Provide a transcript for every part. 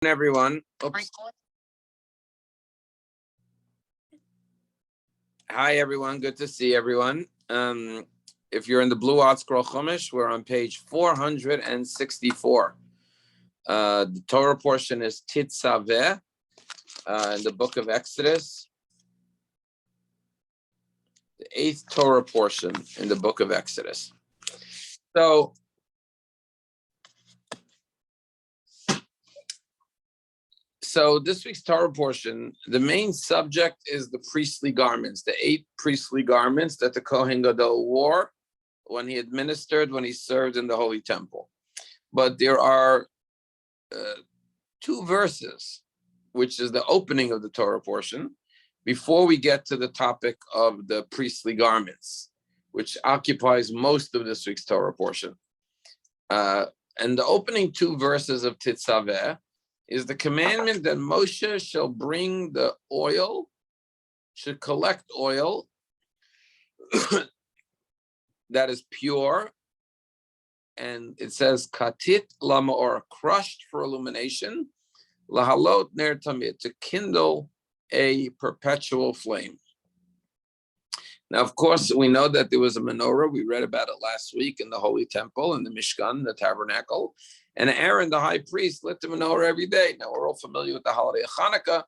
Everyone. Oops. Hi, everyone. Good to see everyone. If you're in the Blue Art Scroll Chumash, we're on page 464. The Torah portion is Tetzaveh in the book of Exodus. The 8th Torah portion in the book of Exodus. So this week's Torah portion, the main subject is the priestly garments, the 8 priestly garments that the Kohen Gadol wore when he served in the Holy Temple. But there are 2 verses, which is the opening of the Torah portion, before we get to the topic of the priestly garments, which occupies most of this week's Torah portion. And the opening 2 verses of Tetzaveh is the commandment that Moshe shall bring the oil, should collect oil that is pure, and it says katit lama, or crushed for illumination, lahalot ner tamid, to kindle a perpetual flame. Now, of course, we know that there was a menorah. We read about it last week in the Holy Temple, in the Mishkan, the tabernacle. And Aaron, the high priest, lit the menorah every day. Now, we're all familiar with the holiday of Hanukkah.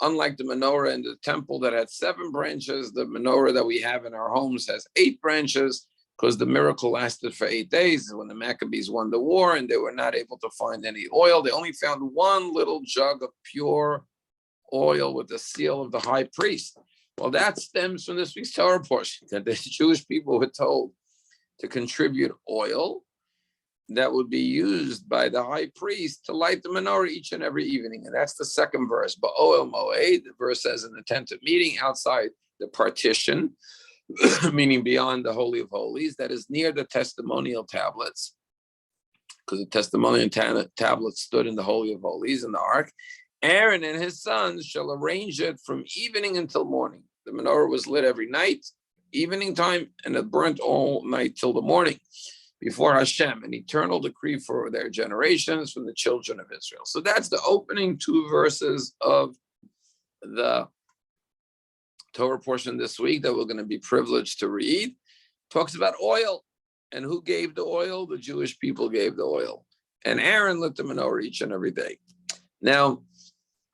Unlike the menorah in the temple that had 7 branches, the menorah that we have in our homes has 8 branches, because the miracle lasted for 8 days when the Maccabees won the war and they were not able to find any oil. They only found 1 little jug of pure oil with the seal of the high priest. Well, that stems from this week's Torah portion, that the Jewish people were told to contribute oil that would be used by the high priest to light the menorah each and every evening. And that's the 2nd verse. Ba'oel moed, the verse says, in the tent of meeting, outside the partition, meaning beyond the Holy of Holies, that is near the testimonial tablets, because the testimonial tablets stood in the Holy of Holies in the ark. Aaron and his sons shall arrange it from evening until morning. The menorah was lit every night, evening time, and it burnt all night till the morning, before Hashem, an eternal decree for their generations from the children of Israel. So that's the opening 2 verses of the Torah portion this week that we're going to be privileged to read. Talks about oil. And who gave the oil? The Jewish people gave the oil. And Aaron lit the menorah each and every day. Now,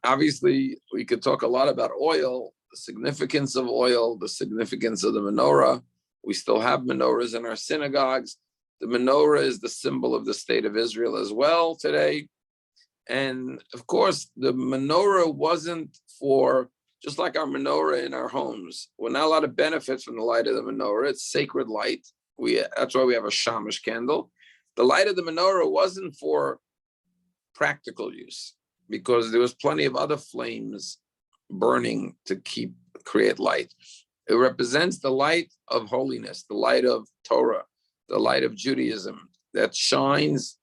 obviously, we could talk a lot about oil, the significance of oil, the significance of the menorah. We still have menorahs in our synagogues. The menorah is the symbol of the state of Israel as well today. And of course, the menorah wasn't for, just like our menorah in our homes, we're not allowed to benefit from the light of the menorah. It's sacred light. That's why we have a shamash candle. The light of the menorah wasn't for practical use, because there was plenty of other flames burning to create light. It represents the light of holiness, the light of Torah, the light of Judaism that shines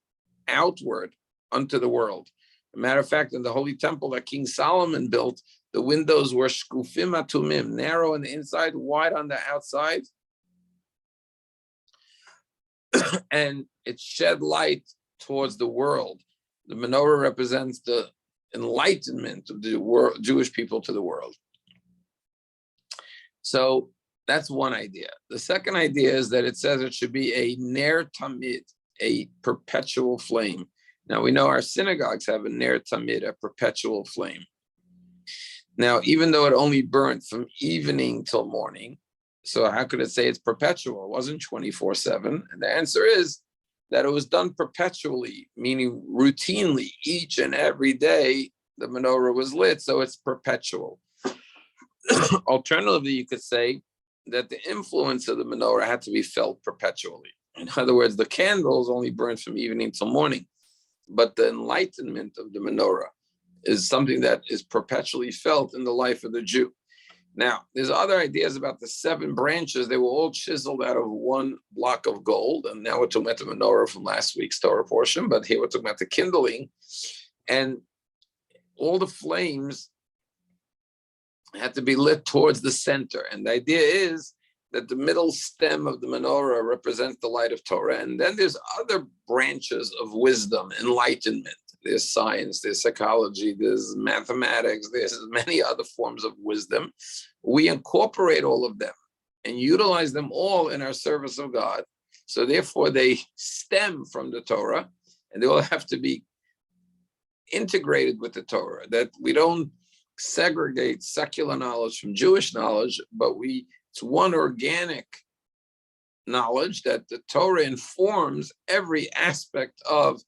outward unto the world. As a matter of fact, in the Holy Temple that King Solomon built, the windows were shkufim atumim, narrow on the inside, wide on the outside. And it shed light towards the world. The menorah represents the enlightenment of the Jewish people to the world. So that's one idea. The second idea is that it says it should be a ner tamid, a perpetual flame. Now, we know our synagogues have a ner tamid, a perpetual flame. Now, even though it only burnt from evening till morning, so how could it say it's perpetual? It wasn't 24/7. And the answer is that it was done perpetually, meaning routinely, each and every day the menorah was lit, so it's perpetual. Alternatively, you could say that the influence of the menorah had to be felt perpetually. In other words, the candles only burned from evening till morning, but the enlightenment of the menorah is something that is perpetually felt in the life of the Jew. Now, there's other ideas about the 7 branches. They were all chiseled out of 1 block of gold. And now we're talking about the menorah from last week's Torah portion, but here we're talking about the kindling. And all the flames had to be lit towards the center. And the idea is that the middle stem of the menorah represents the light of Torah. And then there's other branches of wisdom, enlightenment, there's science, there's psychology, there's mathematics, there's many other forms of wisdom. We incorporate all of them and utilize them all in our service of God. So therefore they stem from the Torah, and they all have to be integrated with the Torah, that we don't segregate secular knowledge from Jewish knowledge, but it's one organic knowledge that the Torah informs every aspect of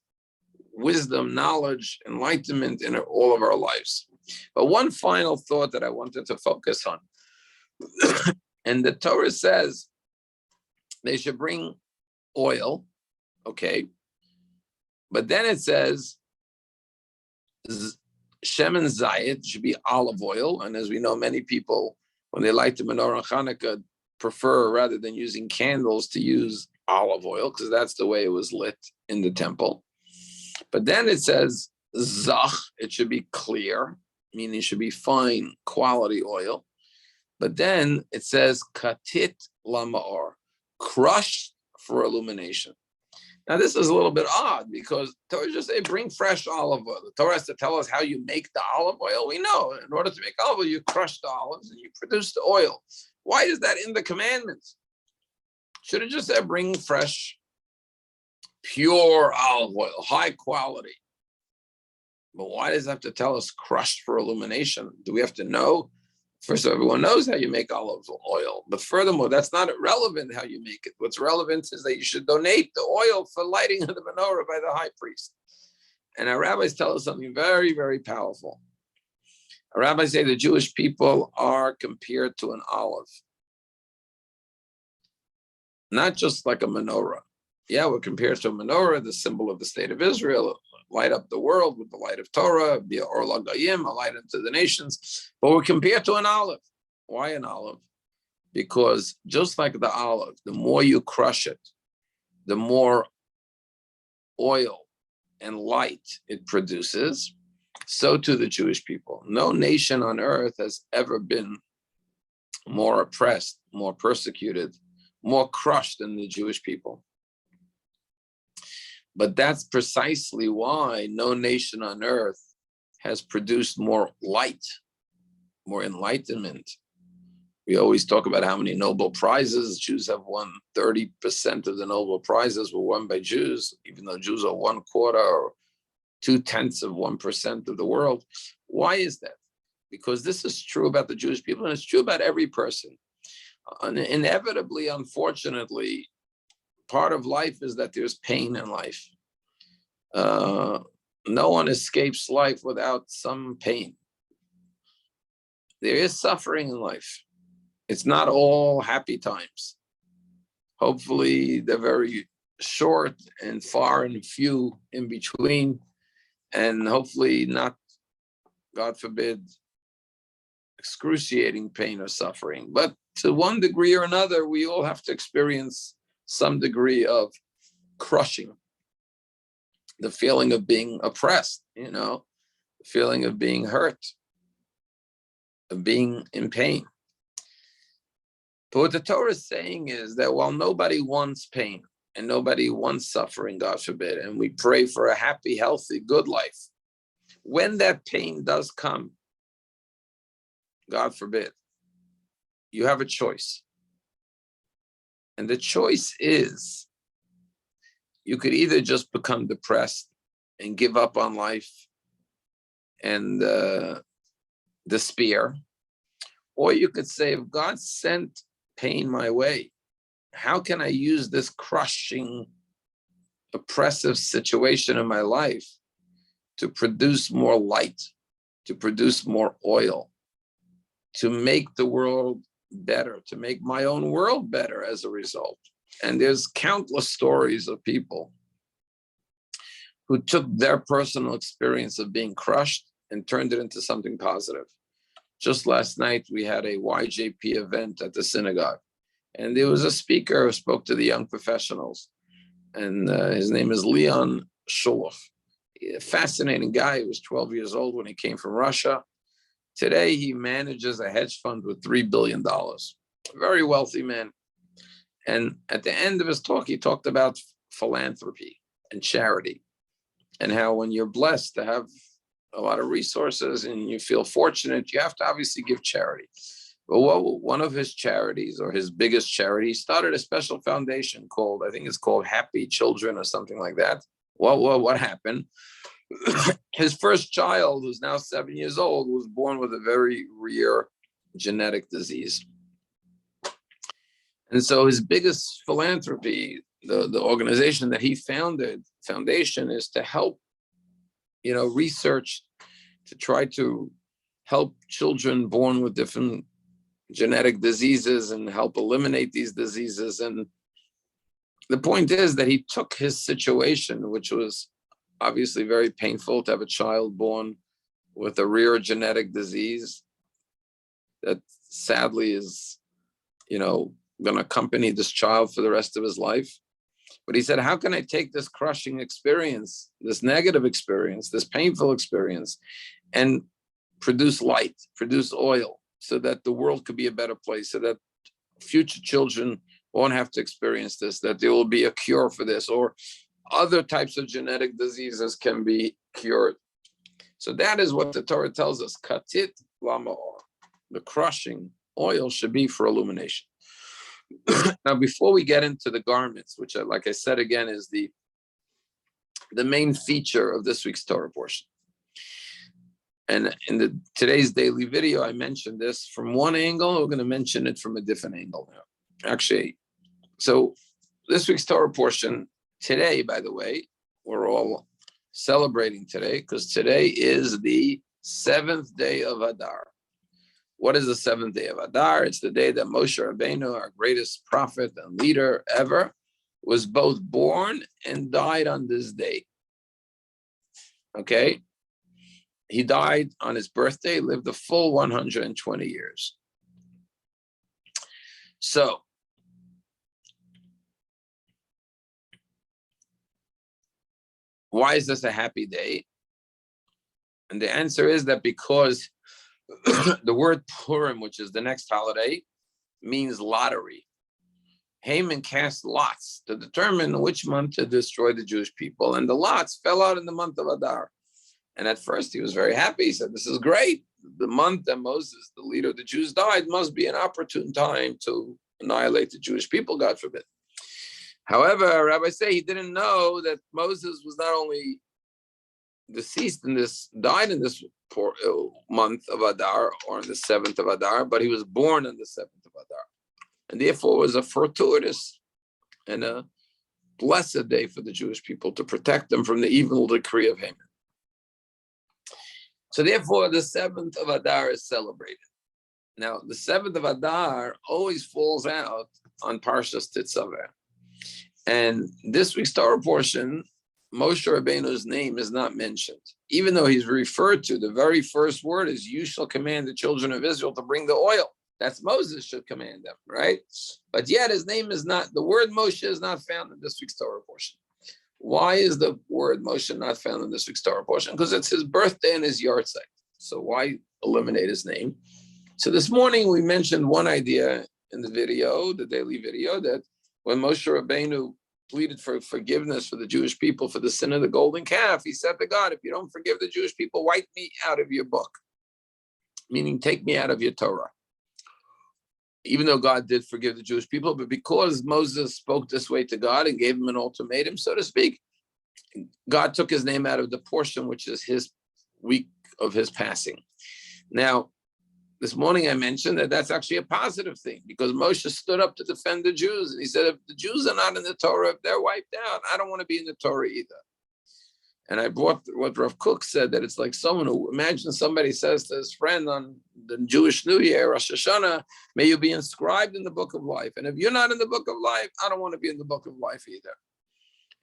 wisdom, knowledge, enlightenment in all of our lives. But one final thought that I wanted to focus on, and the Torah says they should bring oil, okay, but then it says Shemen Zayit should be olive oil, and as we know, many people, when they light the menorah on Hanukkah, prefer, rather than using candles, to use olive oil, because that's the way it was lit in the temple. But then it says Zach, it should be clear, meaning it should be fine quality oil. But then it says Katit Lama'or, crushed for illumination. Now, this is a little bit odd, because Torah just say bring fresh olive oil. The Torah has to tell us how you make the olive oil. We know in order to make olive oil, you crush the olives and you produce the oil. Why is that in the commandments? Should have just said bring fresh, pure olive oil, high quality. But why does it have to tell us crushed for illumination? Do we have to know? First of all, everyone knows how you make olive oil. But furthermore, that's not relevant how you make it. What's relevant is that you should donate the oil for lighting of the menorah by the high priest. And our rabbis tell us something very, very powerful. Our rabbis say the Jewish people are compared to an olive. Not just like a menorah. Yeah, we're compared to a menorah, the symbol of the state of Israel, light up the world with the light of Torah, be or lagayim, a light unto the nations. But we're compared to an olive. Why an olive? Because just like the olive, the more you crush it, the more oil and light it produces. So too the Jewish people. No nation on earth has ever been more oppressed, more persecuted, more crushed than the Jewish people. But that's precisely why no nation on earth has produced more light, more enlightenment. We always talk about how many Nobel Prizes Jews have won. 30% of the Nobel Prizes were won by Jews, even though Jews are 1/4 or 0.2% of the world. Why is that? Because this is true about the Jewish people, and it's true about every person. Inevitably, unfortunately, part of life is that there's pain in life. No one escapes life without some pain. There is suffering in life. It's not all happy times. Hopefully, they're very short and far and few in between, and hopefully not, God forbid, excruciating pain or suffering. But to one degree or another, we all have to experience some degree of crushing, the feeling of being oppressed, the feeling of being hurt, of being in pain. But what the Torah is saying is that while nobody wants pain and nobody wants suffering, God forbid, and we pray for a happy, healthy, good life, when that pain does come, God forbid, you have a choice. And the choice is, you could either just become depressed and give up on life and despair, or you could say, if God sent pain my way, how can I use this crushing, oppressive situation in my life to produce more light, to produce more oil, to make the world better, to make my own world better as a result? And there's countless stories of people who took their personal experience of being crushed and turned it into something positive. Just last night, we had a YJP event at the synagogue, and there was a speaker who spoke to the young professionals, and his name is Leon Shulov. A fascinating guy. He was 12 years old when he came from Russia. Today, he manages a hedge fund with $3 billion. A very wealthy man. And at the end of his talk, he talked about philanthropy and charity. and how when you're blessed to have a lot of resources and you feel fortunate, you have to obviously give charity. But one of his charities, or his biggest charity, he started a special foundation called, I think it's called Happy Children or something like that. What happened? His first child, who's now 7 years old, was born with a very rare genetic disease. And so his biggest philanthropy, the organization that he founded, foundation, is to help, research to try to help children born with different genetic diseases and help eliminate these diseases. And the point is that he took his situation, which was obviously very painful to have a child born with a rare genetic disease that sadly is, going to accompany this child for the rest of his life. But he said, how can I take this crushing experience, this negative experience, this painful experience, and produce light, produce oil, so that the world could be a better place, so that future children won't have to experience this, that there will be a cure for this, or other types of genetic diseases can be cured. So that is what the Torah tells us. Katit lamaor. The crushing oil should be for illumination. Now, before we get into the garments, which, like I said again, is the main feature of this week's Torah portion. And in today's daily video, I mentioned this from one angle. We're going to mention it from a different angle now. Actually, so this week's Torah portion today, by the way, we're all celebrating today because today is the 7th day of Adar. What is the 7th day of Adar? It's the day that Moshe Rabbeinu, our greatest prophet and leader ever, was both born and died on this day. Okay? He died on his birthday, lived a full 120 years. So, why is this a happy day? And the answer is that because the word Purim, which is the next holiday, means lottery. Haman cast lots to determine which month to destroy the Jewish people, and the lots fell out in the month of Adar. And at first he was very happy. He said, this is great. The month that Moses, the leader of the Jews, died must be an opportune time to annihilate the Jewish people, God forbid. However, Rabbi say he didn't know that Moses was not only deceased died in this month of Adar, or on the 7th of Adar, but he was born on the 7th of Adar. And therefore it was a fortuitous and a blessed day for the Jewish people to protect them from the evil decree of Haman. So therefore the 7th of Adar is celebrated. Now the 7th of Adar always falls out on Parshat Tetzaveh. And this week's Torah portion, Moshe Rabbeinu's name is not mentioned, even though he's referred to. The very first word is, you shall command the children of Israel to bring the oil. That's Moses should command them, right? But yet his name is not, the word Moshe is not found in this week's Torah portion. Why is the word Moshe not found in this week's Torah portion? Because it's his birthday and his yahrzeit. So why eliminate his name? So this morning we mentioned one idea in the video, the daily video, that when Moshe Rabbeinu pleaded for forgiveness for the Jewish people for the sin of the golden calf, he said to God, if you don't forgive the Jewish people, wipe me out of your book, meaning take me out of your Torah. Even though God did forgive the Jewish people, but because Moses spoke this way to God and gave him an ultimatum, so to speak, God took his name out of the portion, which is his week of his passing. Now, this morning I mentioned that that's actually a positive thing, because Moshe stood up to defend the Jews. And he said, if the Jews are not in the Torah, if they're wiped out, I don't want to be in the Torah either. And I brought what Rav Kook said, that it's like someone who, imagine somebody says to his friend on the Jewish New Year, Rosh Hashanah, may you be inscribed in the book of life. And if you're not in the book of life, I don't want to be in the book of life either.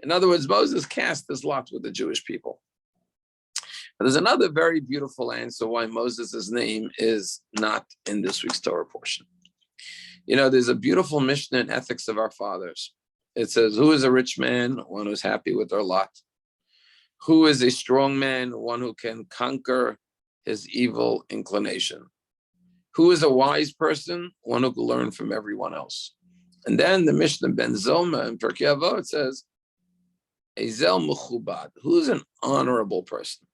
In other words, Moses cast his lot with the Jewish people. But there's another very beautiful answer why Moses' name is not in this week's Torah portion. You know, there's a beautiful Mishnah in Ethics of Our Fathers. It says, who is a rich man? One who's happy with their lot. Who is a strong man? One who can conquer his evil inclination. Who is a wise person? One who can learn from everyone else. And then the Mishnah Ben Zoma in Pirkei Avot says, Ezel Mechubad. Who's an honorable person?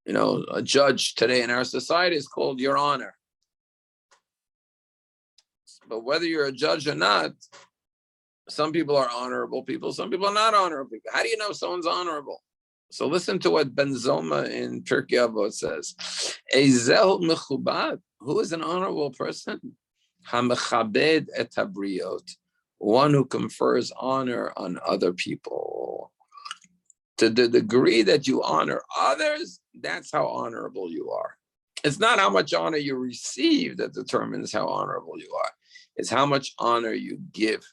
You know, a judge today in our society is called Your Honor. But whether you're a judge or not, some people are honorable people, some people are not honorable people. How do you know someone's honorable? So listen to what Ben Zoma in Turkey Avot says. Ezel Mechubad. Who is an honorable person? HaMechabed et habriot. One who confers honor on other people. To the degree that you honor others, that's how honorable you are. It's not how much honor you receive that determines how honorable you are. It's how much honor you give.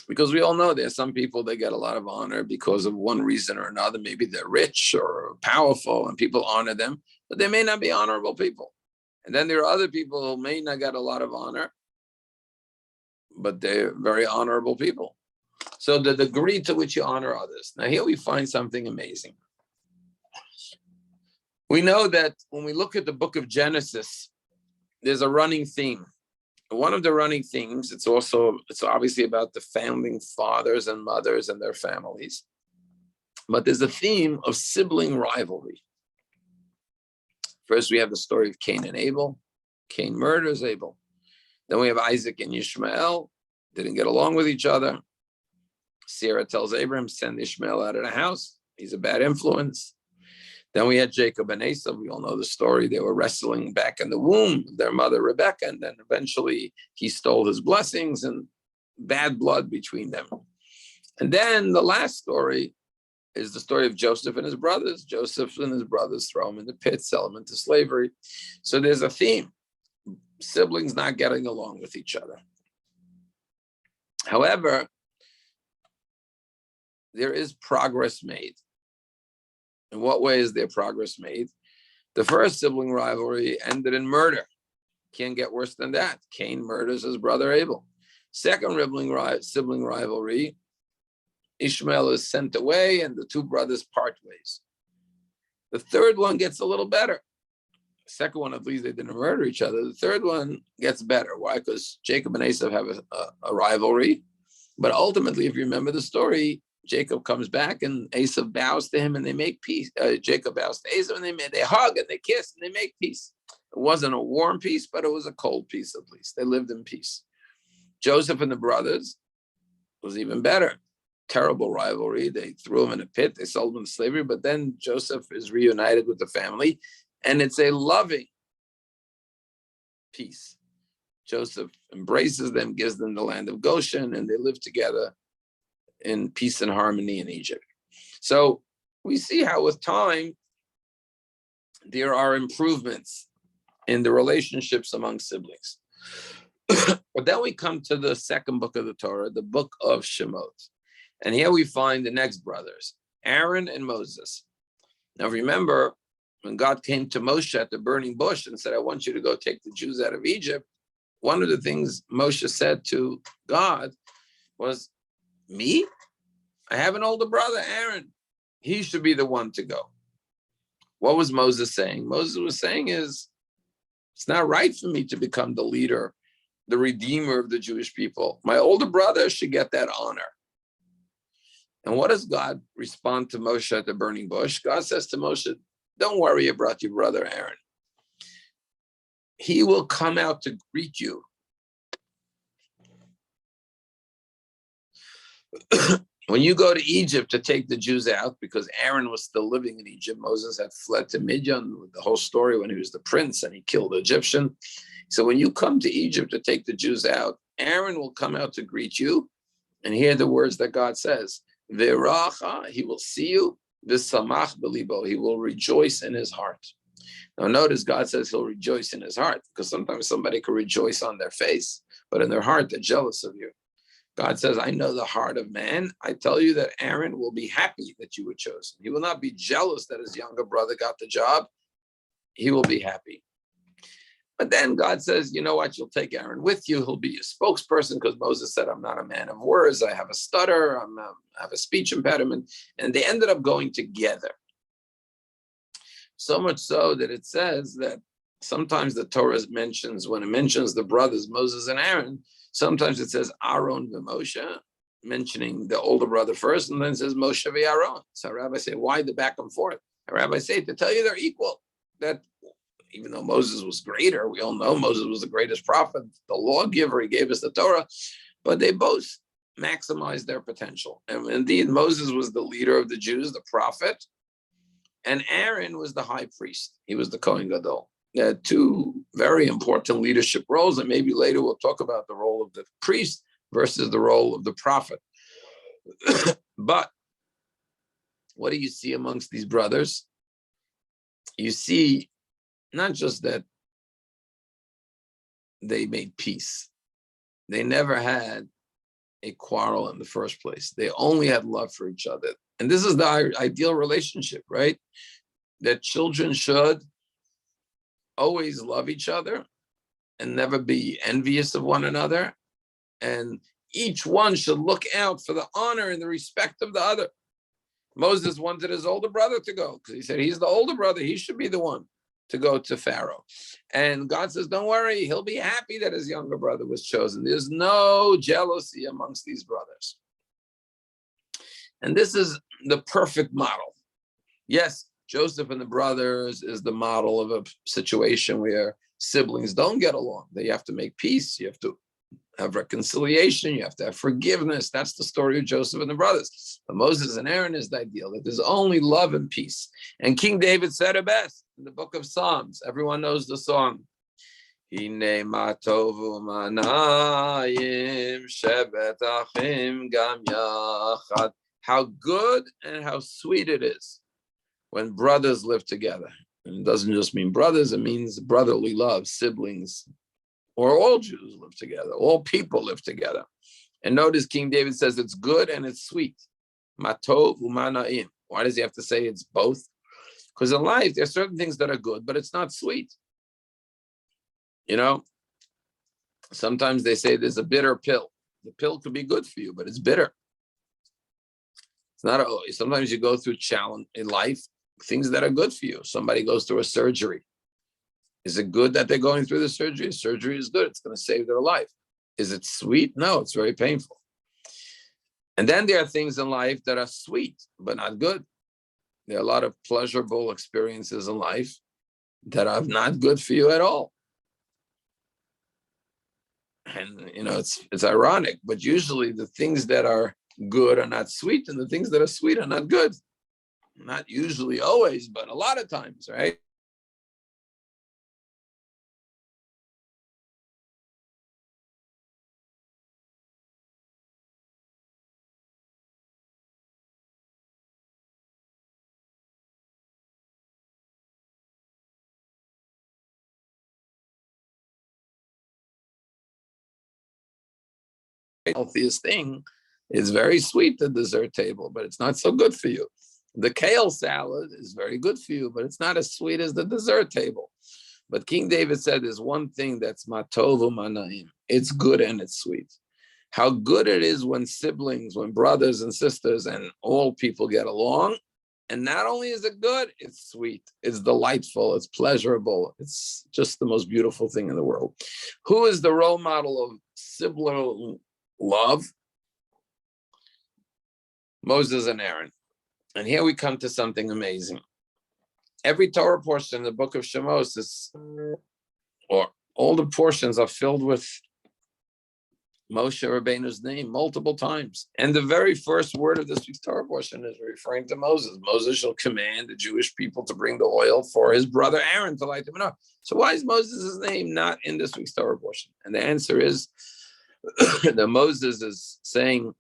Because we all know there's some people that get a lot of honor because of one reason or another. Maybe they're rich or powerful and people honor them, but they may not be honorable people. And then there are other people who may not get a lot of honor, but they're very honorable people. So the degree to which you honor others. Now here we find something amazing. We know that when we look at the book of Genesis, there's a running theme. One of the running themes, it's obviously about the founding fathers and mothers and their families. But there's a theme of sibling rivalry. First, we have the story of Cain and Abel. Cain murders Abel. Then we have Isaac and Ishmael, didn't get along with each other. Sarah tells Abraham, send Ishmael out of the house. He's a bad influence. Then we had Jacob and Esau. We all know the story. They were wrestling back in the womb, their mother Rebecca, and then eventually he stole his blessings and bad blood between them. And then the last story is the story of Joseph and his brothers. Joseph and his brothers throw him in the pit, sell him into slavery. So there's a theme. Siblings not getting along with each other. However, there is progress made. In what way is there progress made? The first sibling rivalry ended in murder. Can't get worse than that. Cain murders his brother Abel. Second sibling rivalry, Ishmael is sent away and the two brothers part ways. The third one gets a little better. The second one, at least they didn't murder each other. The third one gets better. Why? Because Jacob and Esau have a rivalry. But ultimately, if you remember the story, Jacob comes back and Esau bows to him and they make peace. Jacob bows to Esau and they hug and they kiss and they make peace. It wasn't a warm peace, but it was a cold peace at least. They lived in peace. Joseph and the brothers was even better. Terrible rivalry. They threw him in a pit. They sold him into slavery. But then Joseph is reunited with the family and it's a loving peace. Joseph embraces them, gives them the land of Goshen, and they live together in peace and harmony in Egypt. So we see how with time, there are improvements in the relationships among siblings. But then we come to the second book of the Torah, the book of Shemot. And here we find the next brothers, Aaron and Moses. Now remember, when God came to Moshe at the burning bush and said, I want you to go take the Jews out of Egypt, one of the things Moshe said to God was, me? I have an older brother, Aaron. He should be the one to go. What was Moses saying? Moses was saying is, it's not right for me to become the leader, the redeemer of the Jewish people. My older brother should get that honor. And what does God respond to Moshe at the burning bush? God says to Moshe, don't worry about your brother Aaron. He will come out to greet you. When you go to Egypt to take the Jews out, because Aaron was still living in Egypt, Moses had fled to Midian with the whole story when he was the prince and he killed the Egyptian. So when you come to Egypt to take the Jews out, Aaron will come out to greet you and hear the words that God says. V'racha, he will see you. V'samach b'libo, he will rejoice in his heart. Now notice God says he'll rejoice in his heart, because sometimes somebody could rejoice on their face, but in their heart, they're jealous of you. God says, I know the heart of man. I tell you that Aaron will be happy that you were chosen. He will not be jealous that his younger brother got the job. He will be happy. But then God says, you know what? You'll take Aaron with you. He'll be your spokesperson, because Moses said, I'm not a man of words. I have a stutter. I have a speech impediment. And they ended up going together. So much so that it says that sometimes the Torah mentions, when it mentions the brothers, Moses and Aaron, sometimes it says Aaron and Moshe, mentioning the older brother first, and then says Moshe v'Aaron. So Rabbi say, why the back and forth? And Rabbi say, to tell you they're equal. That even though Moses was greater, we all know Moses was the greatest prophet, the lawgiver, he gave us the Torah, but they both maximized their potential. And indeed, Moses was the leader of the Jews, the prophet, and Aaron was the high priest. He was the Kohen Gadol. They had two very important leadership roles, and maybe later we'll talk about the role of the priest versus the role of the prophet. But what do you see amongst these brothers? You see not just that they made peace. They never had a quarrel in the first place. They only had love for each other. And this is the ideal relationship, right? That children should always love each other and never be envious of one another. And each one should look out for the honor and the respect of the other. Moses wanted his older brother to go because he said he's the older brother. He should be the one to go to Pharaoh. And God says, don't worry, he'll be happy that his younger brother was chosen. There's no jealousy amongst these brothers. And this is the perfect model. Yes, Joseph and the brothers is the model of a situation where siblings don't get along. They have to make peace. You have to have reconciliation. You have to have forgiveness. That's the story of Joseph and the brothers. But Moses and Aaron is the ideal, that there's only love and peace. And King David said it best in the book of Psalms. Everyone knows the song. Hine ma tovu manayim shevet achim gam yachad. How good and how sweet it is when brothers live together. And it doesn't just mean brothers, it means brotherly love, siblings, or all Jews live together, all people live together. And notice King David says it's good and it's sweet. Matov u'mana'im. Why does he have to say it's both? Because in life, there are certain things that are good, but it's not sweet. You know, sometimes they say there's a bitter pill. The pill could be good for you, but it's bitter. It's not always. Sometimes you go through challenge in life, things that are good for you. Somebody goes through a surgery. Is it good that they're going through the surgery? Surgery is good. It's going to save their life. Is it sweet? No, it's very painful. And then there are things in life that are sweet, but not good. There are a lot of pleasurable experiences in life that are not good for you at all. And, you know, it's ironic, but usually the things that are good are not sweet, and the things that are sweet are not good. Not usually always, but a lot of times, right? Healthiest thing is very sweet, the dessert table, but it's not so good for you. The kale salad is very good for you, but it's not as sweet as the dessert table. But King David said there's one thing that's matovu manaim. It's good and it's sweet. How good it is when siblings, when brothers and sisters and all people get along. And not only is it good, it's sweet, it's delightful, it's pleasurable. It's just the most beautiful thing in the world. Who is the role model of sibling love? Moses and Aaron. And here we come to something amazing. Every Torah portion in the book of Shemos is, or all the portions are filled with Moshe Rabbeinu's name multiple times. And the very first word of this week's Torah portion is referring to Moses. Moses shall command the Jewish people to bring the oil for his brother Aaron to light the menorah. So why is Moses' name not in this week's Torah portion? And the answer is that Moses is saying,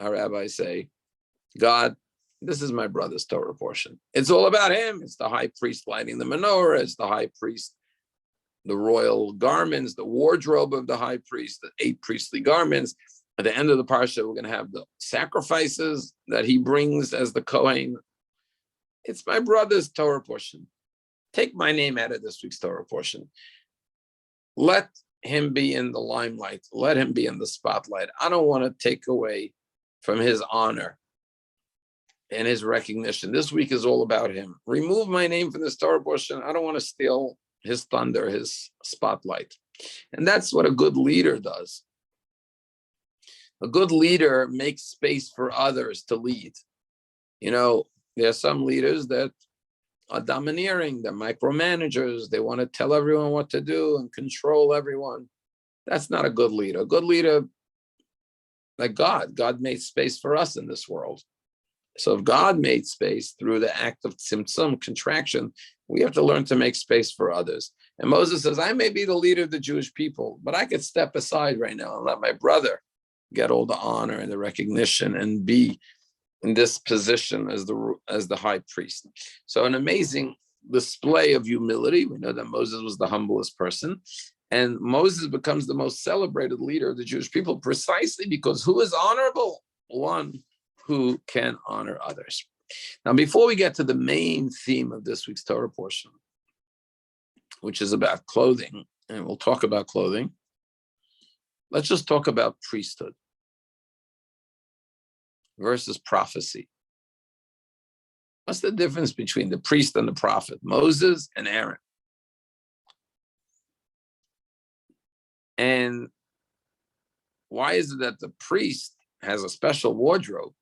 our rabbis say, God, this is my brother's Torah portion. It's all about him. It's the high priest lighting the menorah. It's the high priest, the royal garments, the wardrobe of the high priest, the 8 priestly garments. At the end of the parsha, we're going to have the sacrifices that he brings as the Kohen. It's my brother's Torah portion. Take my name out of this week's Torah portion. Let him be in the limelight. Let him be in the spotlight. I don't want to take away from his honor and his recognition. This week is all about him. Remove my name from this Torah portion. I don't want to steal his thunder, his spotlight. And that's what a good leader does. A good leader makes space for others to lead. There are some leaders that are domineering, they're micromanagers, they want to tell everyone what to do and control everyone. That's not a good leader. A good leader, like God made space for us in this world. So if God made space through the act of tzimtzum, contraction, we have to learn to make space for others. And Moses says, I may be the leader of the Jewish people, but I could step aside right now and let my brother get all the honor and the recognition and be in this position as the high priest. So an amazing display of humility. We know that Moses was the humblest person. And Moses becomes the most celebrated leader of the Jewish people precisely because who is honorable? One who can honor others. Now, before we get to the main theme of this week's Torah portion, which is about clothing, and we'll talk about clothing, let's just talk about priesthood versus prophecy. What's the difference between the priest and the prophet, Moses and Aaron? And why is it that the priest has a special wardrobe,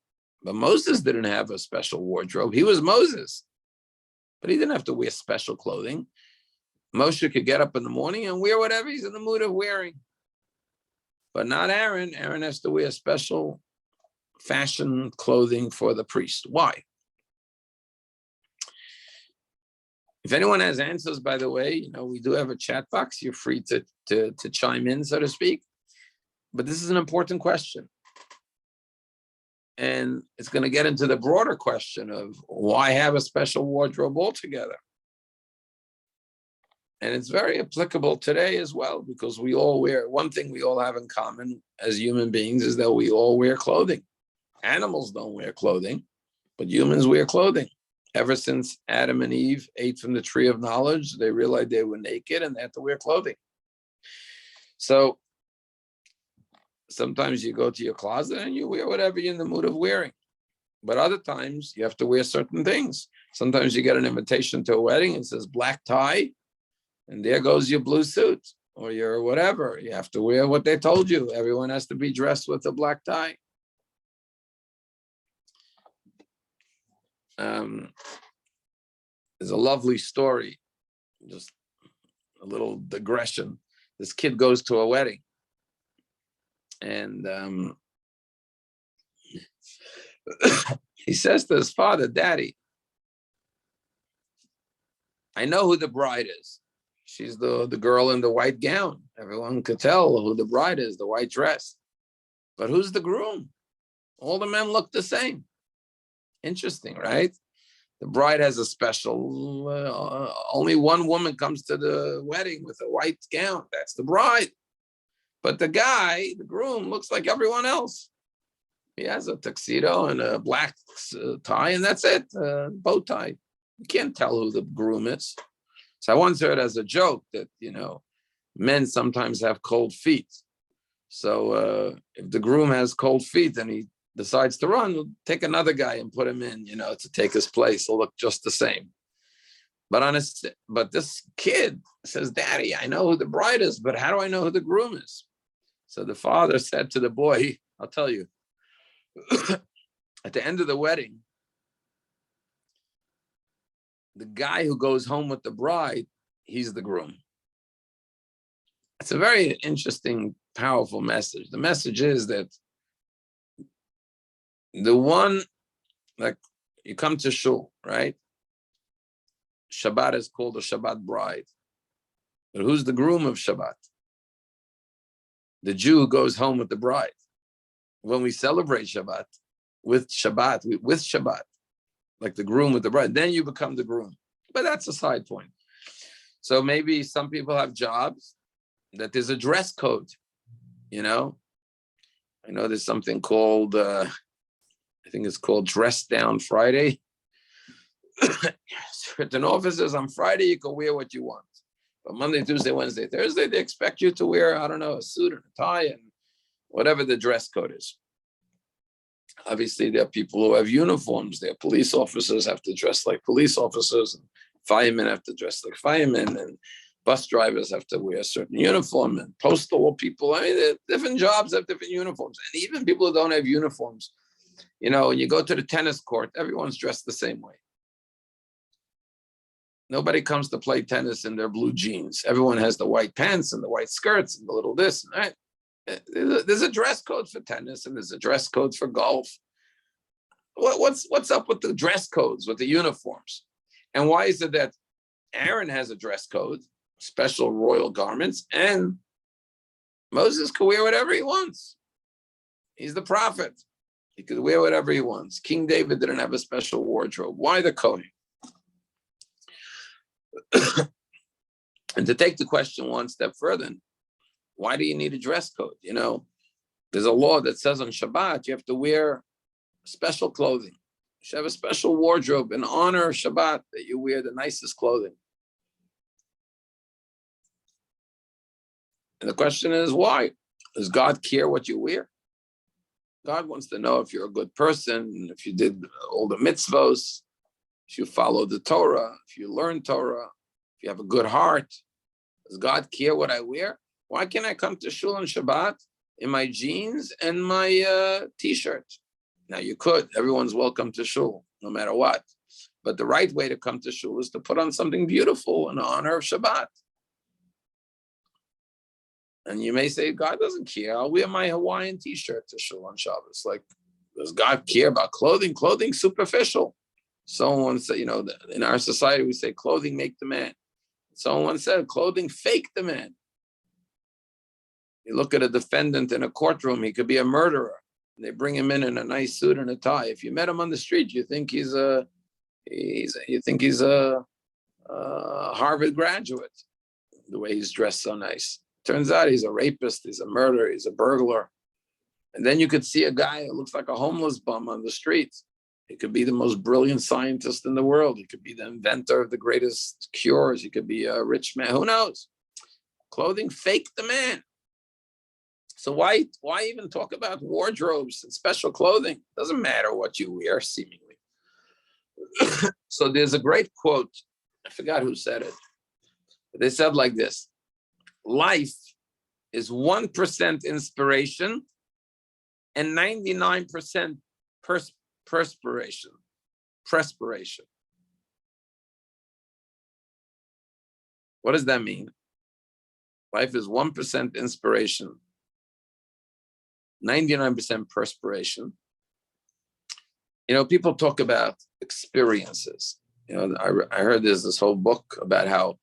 but Moses didn't have a special wardrobe? He was Moses, but he didn't have to wear special clothing. Moshe could get up in the morning and wear whatever he's in the mood of wearing, but not Aaron. Aaron has to wear special fashion clothing for the priest. Why? If anyone has answers, by the way, we do have a chat box. You're free to chime in, so to speak. But this is an important question. And it's going to get into the broader question of why have a special wardrobe altogether? And it's very applicable today as well, because we all wear, one thing we all have in common as human beings is that we all wear clothing. Animals don't wear clothing, but humans wear clothing. Ever since Adam and Eve ate from the tree of knowledge, they realized they were naked and they had to wear clothing. So sometimes you go to your closet and you wear whatever you're in the mood of wearing. But other times you have to wear certain things. Sometimes you get an invitation to a wedding and it says black tie, and there goes your blue suit or your whatever. You have to wear what they told you. Everyone has to be dressed with a black tie. There's a lovely story, just a little digression. This kid goes to a wedding and he says to his father, Daddy, I know who the bride is. She's the girl in the white gown. Everyone could tell who the bride is, the white dress. But who's the groom? All the men look the same. Interesting, right? The bride has a special, only one woman comes to the wedding with a white gown. That's the bride. But the guy, the groom, looks like everyone else. He has a tuxedo and a black tie, and that's it, bow tie. You can't tell who the groom is. So I once heard as a joke that, men sometimes have cold feet. So if the groom has cold feet and he decides to run, we'll take another guy and put him in, to take his place. He'll look just the same. But this kid says, Daddy, I know who the bride is, but how do I know who the groom is? So the father said to the boy, I'll tell you, at the end of the wedding, the guy who goes home with the bride, he's the groom. It's a very interesting, powerful message. The message is that the one, like you come to shul, right? Shabbat is called a Shabbat bride. But who's the groom of Shabbat? The Jew who goes home with the bride. When we celebrate Shabbat, with Shabbat, like the groom with the bride, then you become the groom. But that's a side point. So maybe some people have jobs that there's a dress code, I know there's something called, I think it's called Dress Down Friday. Certain offices on Friday, you can wear what you want. But Monday, Tuesday, Wednesday, Thursday, they expect you to wear, I don't know, a suit and a tie and whatever the dress code is. Obviously, there are people who have uniforms. Their police officers have to dress like police officers, and firemen have to dress like firemen, and Bus drivers have to wear a certain uniform, and postal people, I mean, different jobs have different uniforms. And even people who don't have uniforms, when you go to the tennis court, everyone's dressed the same way. Nobody comes to play tennis in their blue jeans. Everyone has the white pants and the white skirts and the little this, right? There's a dress code for tennis and there's a dress code for golf. What's up with the dress codes, with the uniforms? And why is it that Aaron has a dress code, special royal garments, and Moses could wear whatever he wants? He's the prophet. He could wear whatever he wants. King David didn't have a special wardrobe. Why the Kohen? And to take the question one step further, why do you need a dress code? There's a law that says on Shabbat, you have to wear special clothing. You should have a special wardrobe in honor of Shabbat, that you wear the nicest clothing. And the question is, why? Does God care what you wear? God wants to know if you're a good person, if you did all the mitzvos, if you follow the Torah, if you learn Torah, if you have a good heart. Does God care what I wear? Why can't I come to shul on Shabbat in my jeans and my t-shirt? Now you could. Everyone's welcome to shul, no matter what. But the right way to come to shul is to put on something beautiful in honor of Shabbat. And you may say, God doesn't care. I'll wear my Hawaiian t-shirt to shul on Shabbos. Like, does God care about clothing? Clothing's superficial. Someone said, in our society, we say clothing make the man. Someone said clothing fake the man. You look at a defendant in a courtroom, he could be a murderer. They bring him in a nice suit and a tie. If you met him on the street, you think he's a Harvard graduate, the way he's dressed so nice. Turns out he's a rapist, he's a murderer, he's a burglar. And then you could see a guy who looks like a homeless bum on the street. He could be the most brilliant scientist in the world. He could be the inventor of the greatest cures. He could be a rich man. Who knows? Clothing fake the man. So why even talk about wardrobes and special clothing? Doesn't matter what you wear, seemingly. So there's a great quote. I forgot who said it. They said like this: life is 1% inspiration and 99% perspiration. What does that mean? Life is 1% inspiration, 99% perspiration. People talk about experiences. I heard there's this whole book about how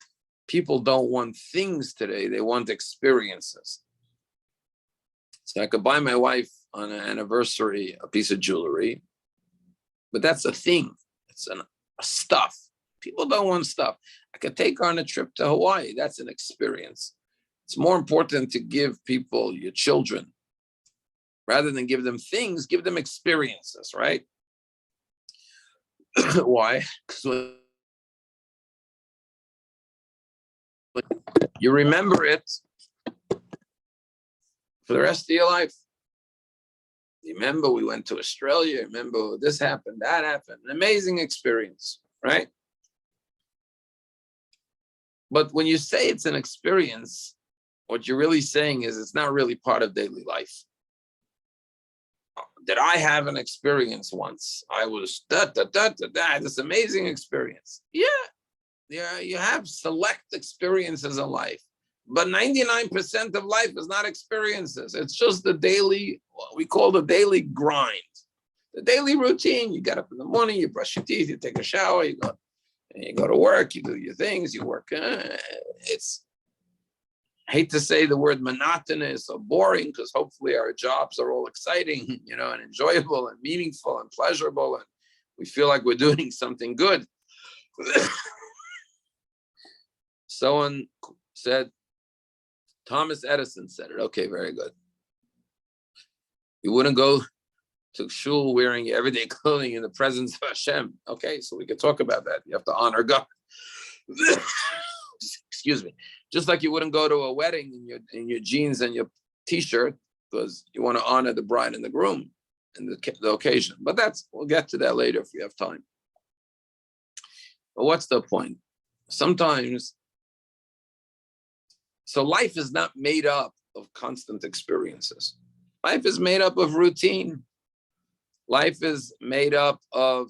people don't want things today, they want experiences. So I could buy my wife on an anniversary a piece of jewelry, but that's a thing. It's a stuff. People don't want stuff. I could take her on a trip to Hawaii. That's an experience. It's more important to give people, your children, rather than give them things, give them experiences, right? Why? Because you remember it for the rest of your life. You remember we went to Australia, remember this happened, that happened. An amazing experience, right? But when you say it's an experience, what you're really saying is it's not really part of daily life. Did I have an experience once? I was this amazing experience. Yeah, you have select experiences in life. But 99% of life is not experiences. It's just the daily, what we call the daily grind. The daily routine. You get up in the morning, you brush your teeth, you take a shower, you go to work, you do your things, you work. I hate to say the word monotonous or boring, because hopefully our jobs are all exciting, and enjoyable and meaningful and pleasurable, and we feel like we're doing something good. Someone said, Thomas Edison said it. Okay, very good. You wouldn't go to shul wearing your everyday clothing in the presence of Hashem. Okay, so we can talk about that. You have to honor God. Excuse me. Just like you wouldn't go to a wedding in your jeans and your t-shirt, because you want to honor the bride and the groom and the occasion. But we'll get to that later if we have time. But what's the point? Sometimes So life is not made up of constant experiences. Life is made up of routine. Life is made up of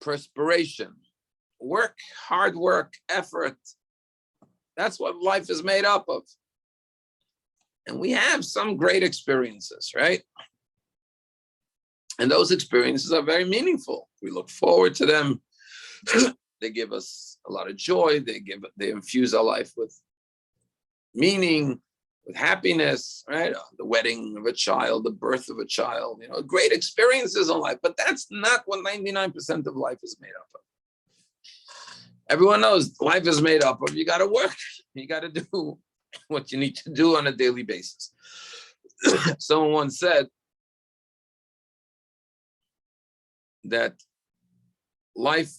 perspiration, work, hard work, effort. That's what life is made up of. And we have some great experiences, right? And those experiences are very meaningful. We look forward to them. They give us a lot of joy. They infuse our life with meaning, with happiness, right? The wedding of a child, the birth of a child, great experiences in life. But that's not what 99% of life is made up of. Everyone knows life is made up of, you got to work. You got to do what you need to do on a daily basis. Someone once said that life,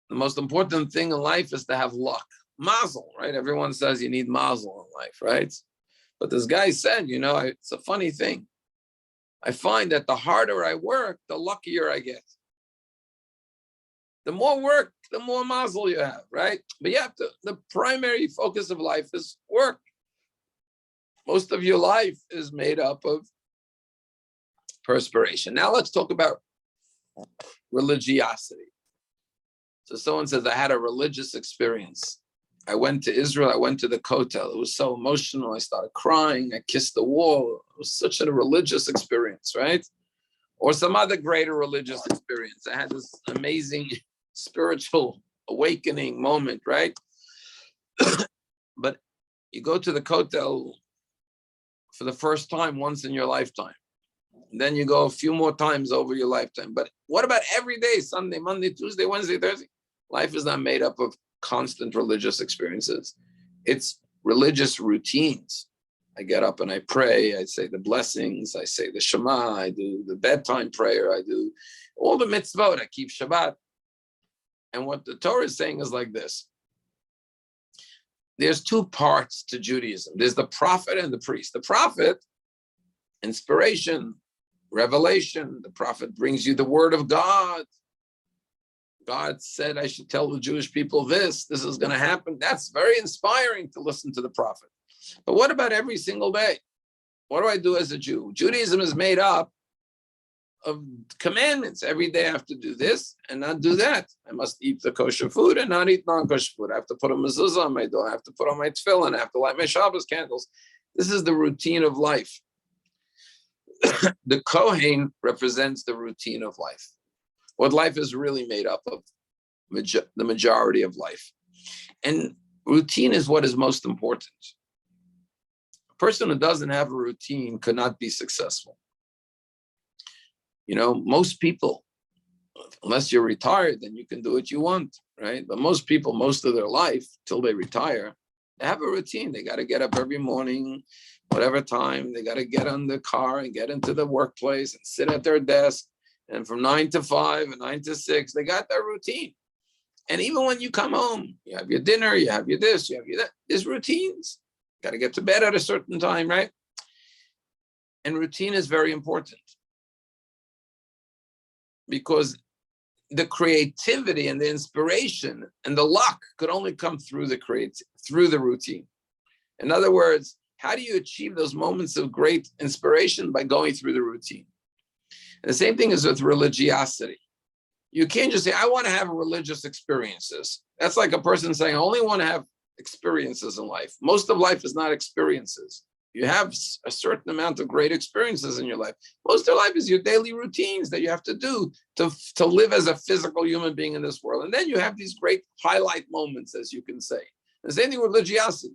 the most important thing in life is to have luck. Mazel, right? Everyone says you need mazel in life, right? But this guy said, it's a funny thing. I find that the harder I work, the luckier I get. The more work, the more mazel you have, right? But you have to, the primary focus of life is work. Most of your life is made up of perspiration. Now let's talk about religiosity. So someone says, I had a religious experience. I went to Israel, I went to the Kotel. It was so emotional. I started crying. I kissed the wall. It was such a religious experience, right? Or some other greater religious experience. I had this amazing spiritual awakening moment, right? But you go to the Kotel for the first time once in your lifetime. And then you go a few more times over your lifetime. But what about every day, Sunday, Monday, Tuesday, Wednesday, Thursday? Life is not made up of constant religious experiences. It's religious routines. I get up and I pray, I say the blessings, I say the Shema, I do the bedtime prayer, I do all the mitzvot, I keep Shabbat. And what the Torah is saying is like this. There's two parts to Judaism. There's the prophet and the priest. The prophet, inspiration, revelation. The prophet brings you the word of God. God said, I should tell the Jewish people this is going to happen. That's very inspiring to listen to the prophet. But what about every single day? What do I do as a Jew? Judaism is made up of commandments. Every day I have to do this and not do that. I must eat the kosher food and not eat non-kosher food. I have to put a mezuzah on my door. I have to put on my tefillin. I have to light my Shabbos candles. This is the routine of life. The Kohen represents the routine of life. What life is really made up of, the majority of life. And routine is what is most important. A person who doesn't have a routine could not be successful. Most people, unless you're retired, then you can do what you want, right? But most people, most of their life, till they retire, they have a routine. They got to get up every morning, whatever time. They got to get on the car and get into the workplace and sit at their desk. And from 9 to 5 and 9 to 6, they got their routine. And even when you come home, you have your dinner, you have your this, you have your that. There's routines. Got to get to bed at a certain time, right? And routine is very important because the creativity and the inspiration and the luck could only come through the routine. In other words, how do you achieve those moments of great inspiration? By going through the routine. And the same thing is with religiosity. You can't just say, I want to have religious experiences. That's like a person saying, I only want to have experiences in life. Most of life is not experiences. You have a certain amount of great experiences in your life. Most of life is your daily routines that you have to do to live as a physical human being in this world. And then you have these great highlight moments, as you can say. The same thing with religiosity.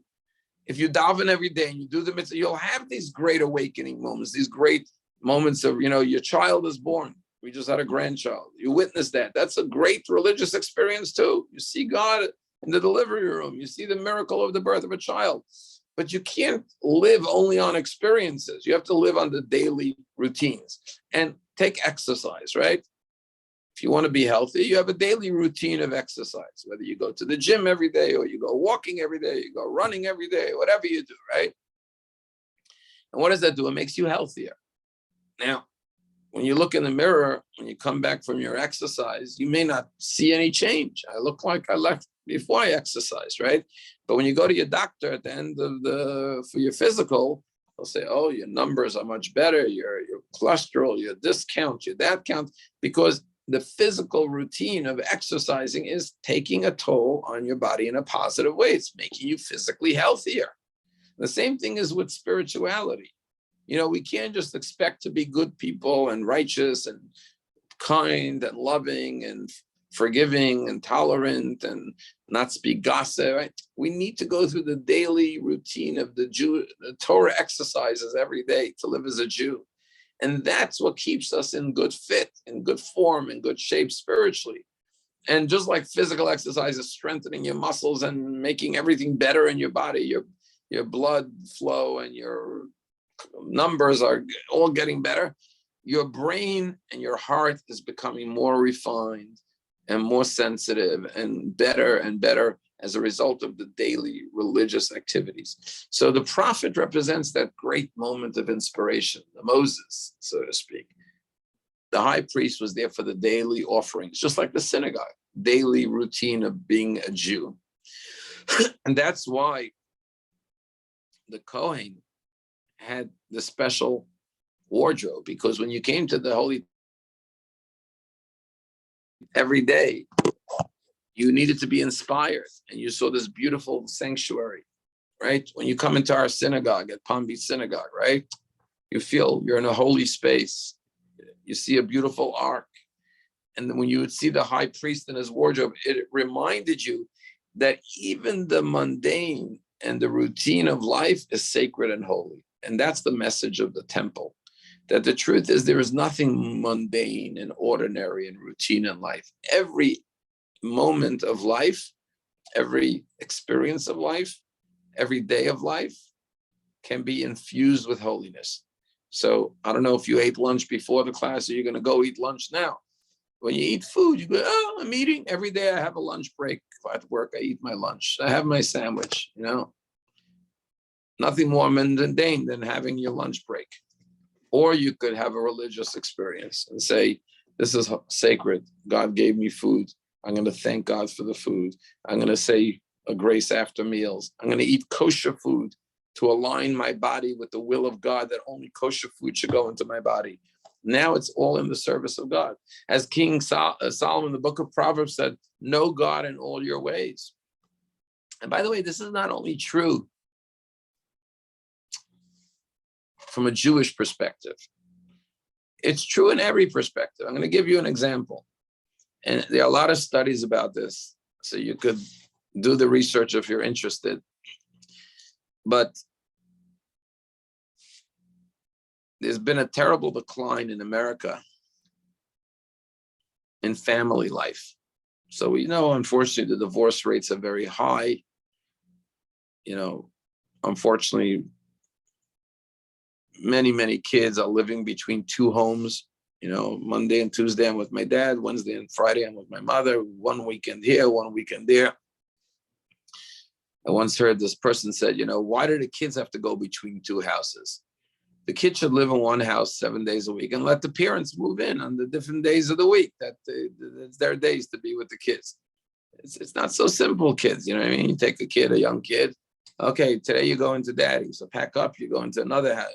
If you daven every day and you do the mitzvah, you'll have these great awakening moments, these great moments of, your child is born. We just had a grandchild. You witness that. That's a great religious experience too. You see God in the delivery room. You see the miracle of the birth of a child. But you can't live only on experiences. You have to live on the daily routines. And take exercise, right? If you want to be healthy, you have a daily routine of exercise, whether you go to the gym every day or you go walking every day, you go running every day, whatever you do, right? And what does that do? It makes you healthier. Now, when you look in the mirror, when you come back from your exercise, you may not see any change. I look like I before I exercise, right? But when you go to your doctor at the end of for your physical, they'll say, oh, your numbers are much better, your cholesterol, your this count, your that count, because the physical routine of exercising is taking a toll on your body in a positive way. It's making you physically healthier. The same thing is with spirituality. We can't just expect to be good people and righteous and kind and loving and forgiving and tolerant and not speak gossip, right? We need to go through the daily routine of the Torah exercises every day to live as a Jew. And that's what keeps us in good fit, in good form, in good shape spiritually. And just like physical exercise is strengthening your muscles and making everything better in your body, your blood flow and your numbers are all getting better, your brain and your heart is becoming more refined and more sensitive and better as a result of the daily religious activities. So the prophet represents that great moment of inspiration, the Moses, so to speak. The high priest was there for the daily offerings, just like the synagogue, daily routine of being a Jew. And that's why the Kohen had the special wardrobe, because when you came to the holy every day, you needed to be inspired, and you saw this beautiful sanctuary, right? When you come into our synagogue at Palm Beach Synagogue, right? You feel you're in a holy space. You see a beautiful ark. And then when you would see the high priest in his wardrobe, it reminded you that even the mundane and the routine of life is sacred and holy. And that's the message of the temple, that the truth is there is nothing mundane and ordinary and routine in life. Every moment of life, every experience of life, every day of life can be infused with holiness. So I don't know if you ate lunch before the class or you're going to go eat lunch now. When you eat food, you go, oh, I'm eating. Every day I have a lunch break. At work, I eat my lunch. I have my sandwich, Nothing more mundane than having your lunch break. Or you could have a religious experience and say, this is sacred. God gave me food. I'm going to thank God for the food. I'm going to say a grace after meals. I'm going to eat kosher food to align my body with the will of God, that only kosher food should go into my body. Now it's all in the service of God. As King Solomon in the book of Proverbs said, know God in all your ways. And by the way, this is not only true from a Jewish perspective. It's true in every perspective. I'm going to give you an example. And there are a lot of studies about this, so you could do the research if you're interested. But there's been a terrible decline in America in family life. So we know, unfortunately, the divorce rates are very high. Unfortunately, many kids are living between two homes. Monday and Tuesday I'm with my dad, Wednesday and Friday I'm with my mother, one weekend here, one weekend there. I once heard this person said, why do the kids have to go between two houses? The kids should live in one house 7 days a week and let the parents move in on the different days of the week. It's their days to be with the kids. It's not so simple, kids. You know what I mean? You take a young kid. Okay, today you go into daddy. So pack up, you go into another house,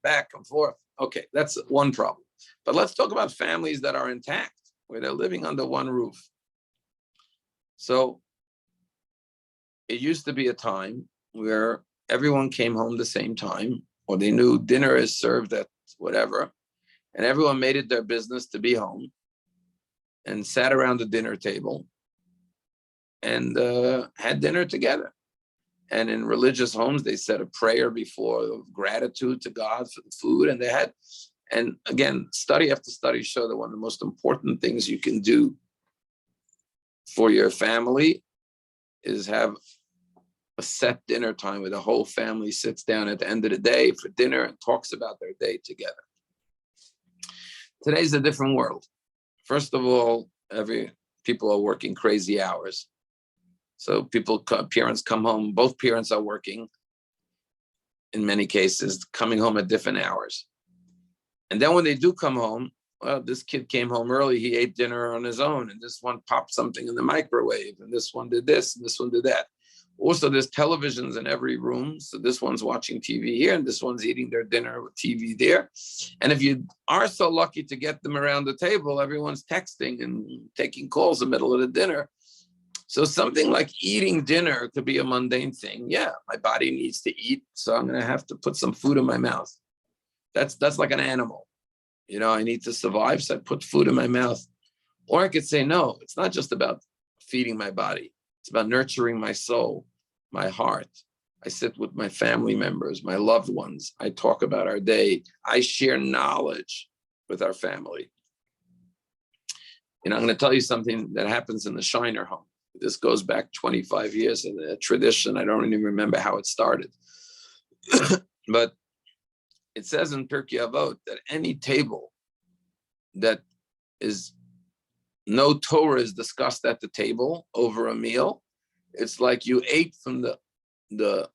back and forth. Okay, that's one problem. But let's talk about families that are intact, where they're living under one roof. So it used to be a time where everyone came home the same time, or they knew dinner is served at whatever, and everyone made it their business to be home and sat around the dinner table and had dinner together. And in religious homes, they said a prayer before of gratitude to God for the food, and they had. And again, study after study show that one of the most important things you can do for your family is have a set dinner time where the whole family sits down at the end of the day for dinner and talks about their day together. Today's a different world. First of all, people are working crazy hours. So parents come home, both parents are working, in many cases, coming home at different hours. And then when they do come home, well, this kid came home early, he ate dinner on his own, and this one popped something in the microwave, and this one did this, and this one did that. Also, there's televisions in every room. So this one's watching TV here, and this one's eating their dinner with TV there. And if you are so lucky to get them around the table, everyone's texting and taking calls in the middle of the dinner. So something like eating dinner could be a mundane thing. Yeah, my body needs to eat, so I'm going to have to put some food in my mouth. That's like an animal. You know, I need to survive, so I put food in my mouth. Or I could say, no, it's not just about feeding my body. It's about nurturing my soul, my heart. I sit with my family members, my loved ones. I talk about our day. I share knowledge with our family. You know, I'm going to tell you something that happens in the Scheiner home. This goes back 25 years in the tradition. I don't even remember how it started. But it says in Pirkei Avot that any table that is no Torah is discussed at the table over a meal, it's like you ate from the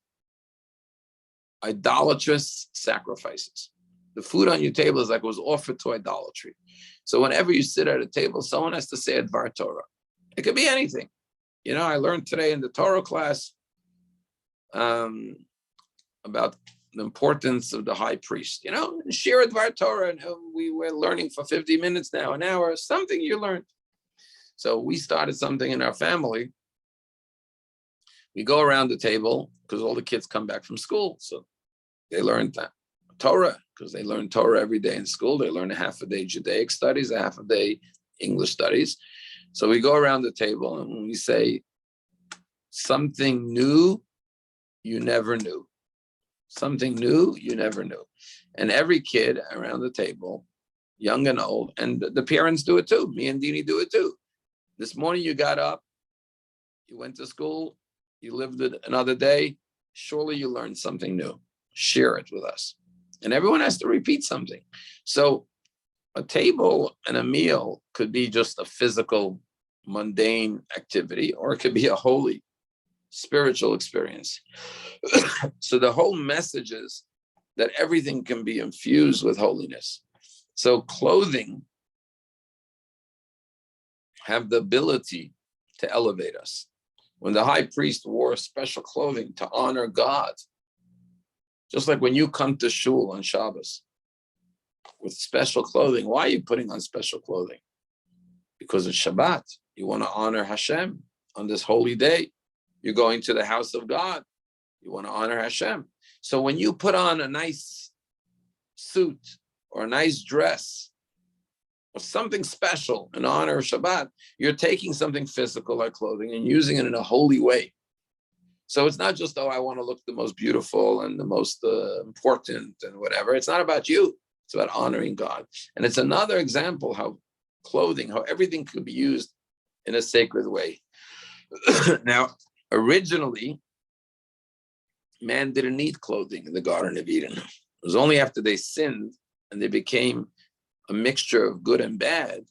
idolatrous sacrifices. The food on your table is like it was offered to idolatry. So whenever you sit at a table, someone has to say a Dvar Torah. It could be anything. You know, I learned today in the Torah class about the importance of the high priest. You know, share a Dvar Torah, and we were learning for 50 minutes now, an hour, something you learned. So we started something in our family. We go around the table because all the kids come back from school. So they learn Torah because they learn Torah every day in school. They learn a half a day Judaic studies, a half a day English studies. So we go around the table and we say, something new you never knew. Something new you never knew. And every kid around the table, young and old, and the parents do it too. Me and Dini do it too. This morning you got up, you went to school, you lived it another day. Surely you learned something new. Share it with us. And everyone has to repeat something. So a table and a meal could be just a physical, mundane activity, or it could be a holy, spiritual experience. So the whole message is that everything can be infused with holiness. So clothing have the ability to elevate us. When the high priest wore special clothing to honor God, just like when you come to shul on Shabbos with special clothing, why are you putting on special clothing? Because it's Shabbat. You want to honor Hashem on this holy day. You're going to the house of God. You want to honor Hashem. So when you put on a nice suit or a nice dress or something special in honor of Shabbat, you're taking something physical like clothing and using it in a holy way. So it's not just, oh, I want to look the most beautiful and the most important and whatever. It's not about you. It's about honoring God. And it's another example how clothing, how everything could be used in a sacred way. Now, originally, man didn't need clothing in the Garden of Eden. It was only after they sinned and they became a mixture of good and bad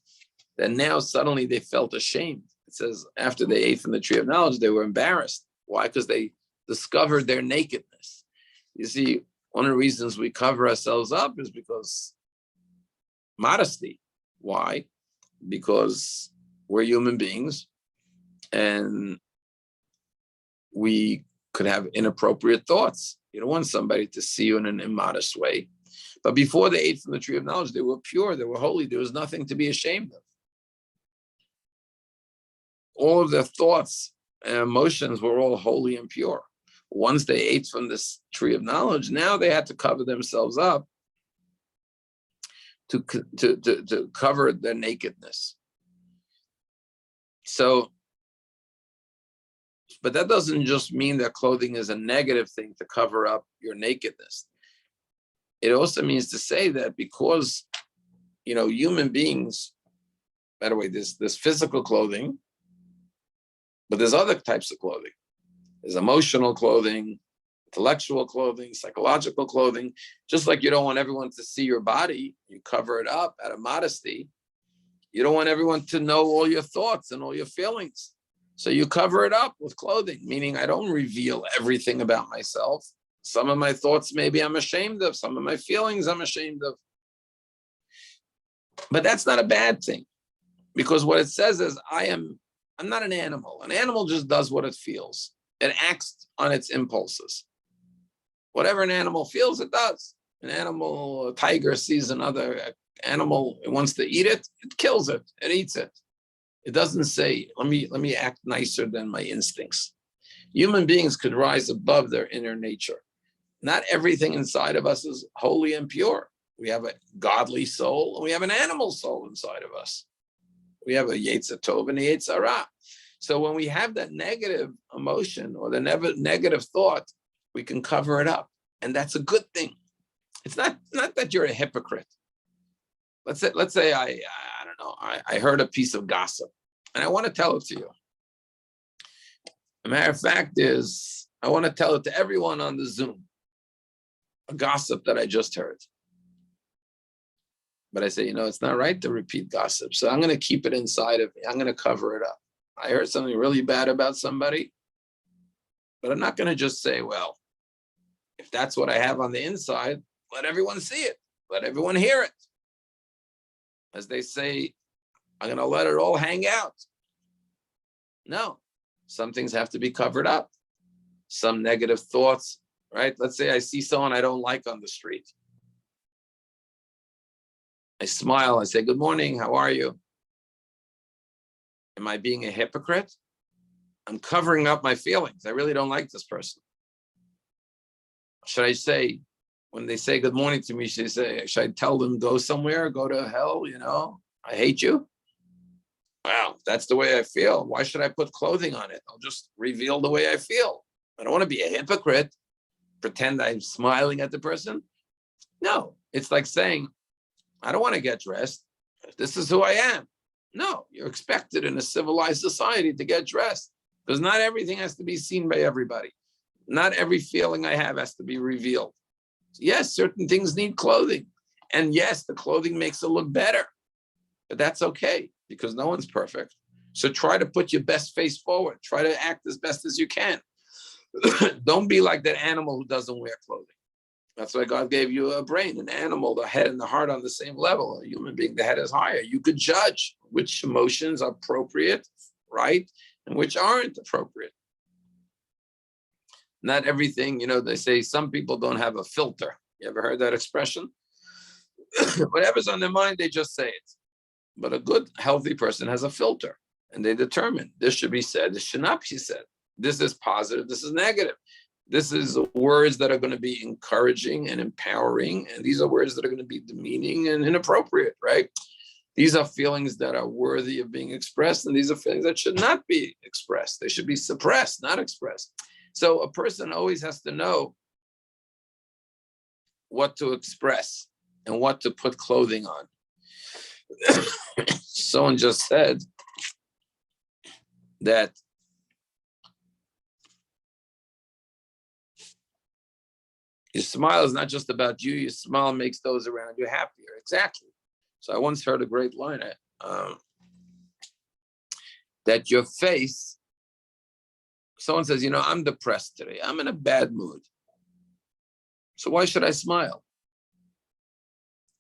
that now suddenly they felt ashamed. It says after they ate from the tree of knowledge, they were embarrassed. Why? Because they discovered their nakedness. You see, one of the reasons we cover ourselves up is because modesty. Why? Because we're human beings and we could have inappropriate thoughts. You don't want somebody to see you in an immodest way. But before they ate from the tree of knowledge, they were pure, they were holy. There was nothing to be ashamed of. All of their thoughts and emotions were all holy and pure. Once they ate from this tree of knowledge, now they had to cover themselves up to cover their nakedness. So, but that doesn't just mean that clothing is a negative thing to cover up your nakedness. It also means to say that because, you know, human beings, by the way, there's physical clothing, but there's other types of clothing. There's emotional clothing, intellectual clothing, psychological clothing. Just like you don't want everyone to see your body, you cover it up out of modesty. You don't want everyone to know all your thoughts and all your feelings. So you cover it up with clothing, meaning I don't reveal everything about myself. Some of my thoughts maybe I'm ashamed of. Some of my feelings I'm ashamed of. But that's not a bad thing, because what it says is I'm not an animal. An animal just does what it feels. It acts on its impulses. Whatever an animal feels, it does. An animal, a tiger sees another animal, it wants to eat it, it kills it, it eats it. It doesn't say, let me act nicer than my instincts. Human beings could rise above their inner nature. Not everything inside of us is holy and pure. We have a godly soul, and we have an animal soul inside of us. We have a Yetzer Tov and a Yetzer Hara. So when we have that negative emotion or the negative thought, we can cover it up. And that's a good thing. It's not that you're a hypocrite. Let's say I don't know, I heard a piece of gossip and I want to tell it to you. A matter of fact is, I want to tell it to everyone on the Zoom, a gossip that I just heard. But I say, it's not right to repeat gossip. So I'm going to keep it inside of me. I'm going to cover it up. I heard something really bad about somebody, but I'm not going to just say, well, if that's what I have on the inside, let everyone see it. Let everyone hear it. As they say, I'm going to let it all hang out. No, some things have to be covered up. Some negative thoughts, right? Let's say I see someone I don't like on the street. I smile, I say, good morning, how are you? Am I being a hypocrite? I'm covering up my feelings. I really don't like this person. Should I say, when they say good morning to me, should I tell them go somewhere, go to hell, I hate you? Wow, that's the way I feel. Why should I put clothing on it? I'll just reveal the way I feel. I don't want to be a hypocrite, pretend I'm smiling at the person. No, it's like saying, I don't want to get dressed. This is who I am. No, you're expected in a civilized society to get dressed, because not everything has to be seen by everybody. Not every feeling I have has to be revealed. Yes, certain things need clothing. And yes, the clothing makes it look better. But that's okay, because no one's perfect. So try to put your best face forward. Try to act as best as you can. Don't be like that animal who doesn't wear clothing. That's why God gave you a brain, an animal, the head and the heart on the same level. A human being, the head is higher. You could judge which emotions are appropriate, right, and which aren't appropriate. Not everything, they say some people don't have a filter. You ever heard that expression? Whatever's on their mind, they just say it. But a good, healthy person has a filter, and they determine this should be said, this should not be said. This is positive, this is negative. This is words that are going to be encouraging and empowering, and these are words that are going to be demeaning and inappropriate, right? These are feelings that are worthy of being expressed, and these are feelings that should not be expressed. They should be suppressed, not expressed. So a person always has to know what to express and what to put clothing on. Someone just said that your smile is not just about you. Your smile makes those around you happier. Exactly. So I once heard a great line that your face, someone says, I'm depressed today. I'm in a bad mood. So why should I smile?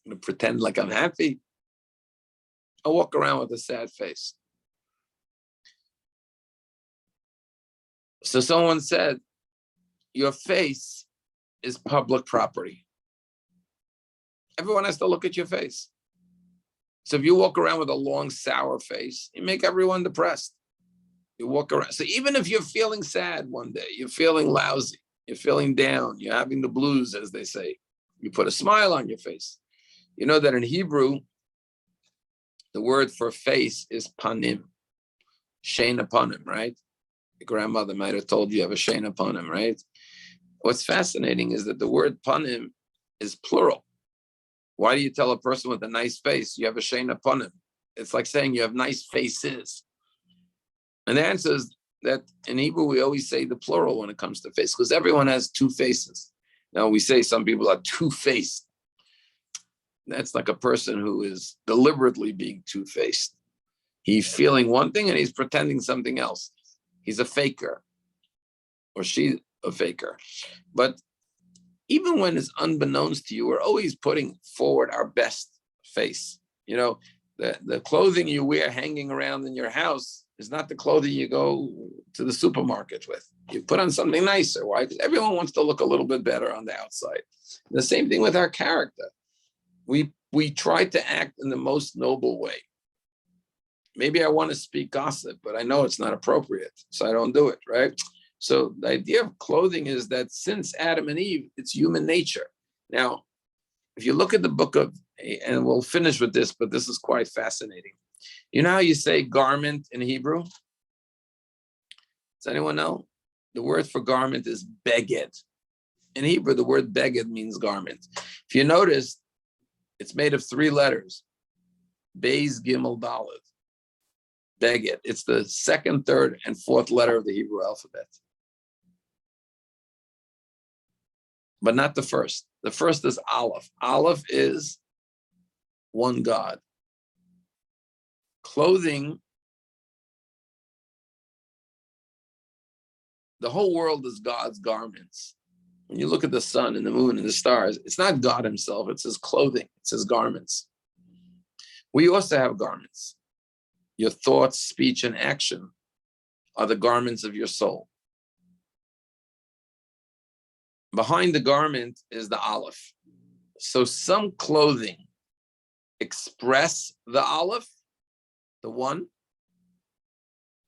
I'm going to pretend like I'm happy. I'll walk around with a sad face. So someone said, your face is public property. Everyone has to look at your face. So if you walk around with a long, sour face, you make everyone depressed. You walk around. So even if you're feeling sad one day, you're feeling lousy, you're feeling down, you're having the blues, as they say, you put a smile on your face. You know that in Hebrew, the word for face is panim, shein panim, right? Your grandmother might have told you have a shein panim, right? What's fascinating is that the word panim is plural. Why do you tell a person with a nice face you have a shein panim? It's like saying you have nice faces. And the answer is that in Hebrew, we always say the plural when it comes to face, because everyone has two faces. Now, we say some people are two-faced. That's like a person who is deliberately being two-faced. He's feeling one thing and he's pretending something else. He's a faker, or she's a faker. But even when it's unbeknownst to you, we're always putting forward our best face. The clothing you wear hanging around in your house is not the clothing you go to the supermarket with. You put on something nicer. Why? Because everyone wants to look a little bit better on the outside. The same thing with our character. We try to act in the most noble way. Maybe I want to speak gossip, but I know it's not appropriate, so I don't do it, right? So the idea of clothing is that since Adam and Eve, it's human nature. Now, if you look at the book of, and we'll finish with this, but this is quite fascinating. You know how you say garment in Hebrew? Does anyone know? The word for garment is beged. In Hebrew, the word beged means garment. If you notice, it's made of 3 letters. Beis, Gimel, Dalet. Beged. It's the 2nd, 3rd, and 4th letter of the Hebrew alphabet. But not the first. The first is Aleph. Aleph is one God. Clothing, the whole world is God's garments. When you look at the sun and the moon and the stars, it's not God himself, it's his clothing, it's his garments. We also have garments. Your thoughts, speech, and action are the garments of your soul. Behind the garment is the Aleph. So some clothing express the Aleph, the one,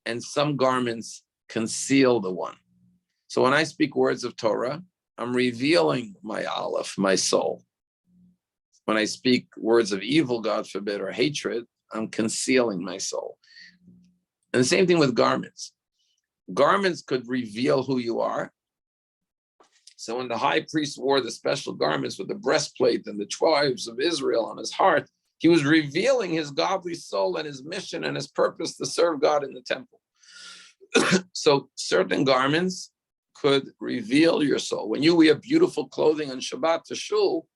and some garments conceal the one. So when I speak words of Torah, I'm revealing my Aleph, my soul. When I speak words of evil, God forbid, or hatred, I'm concealing my soul. And the same thing with garments. Garments could reveal who you are. So when the high priest wore the special garments with the breastplate and the tribes of Israel on his heart, he was revealing his godly soul and his mission and his purpose to serve God in the temple. So certain garments could reveal your soul. When you wear beautiful clothing on Shabbat to shul,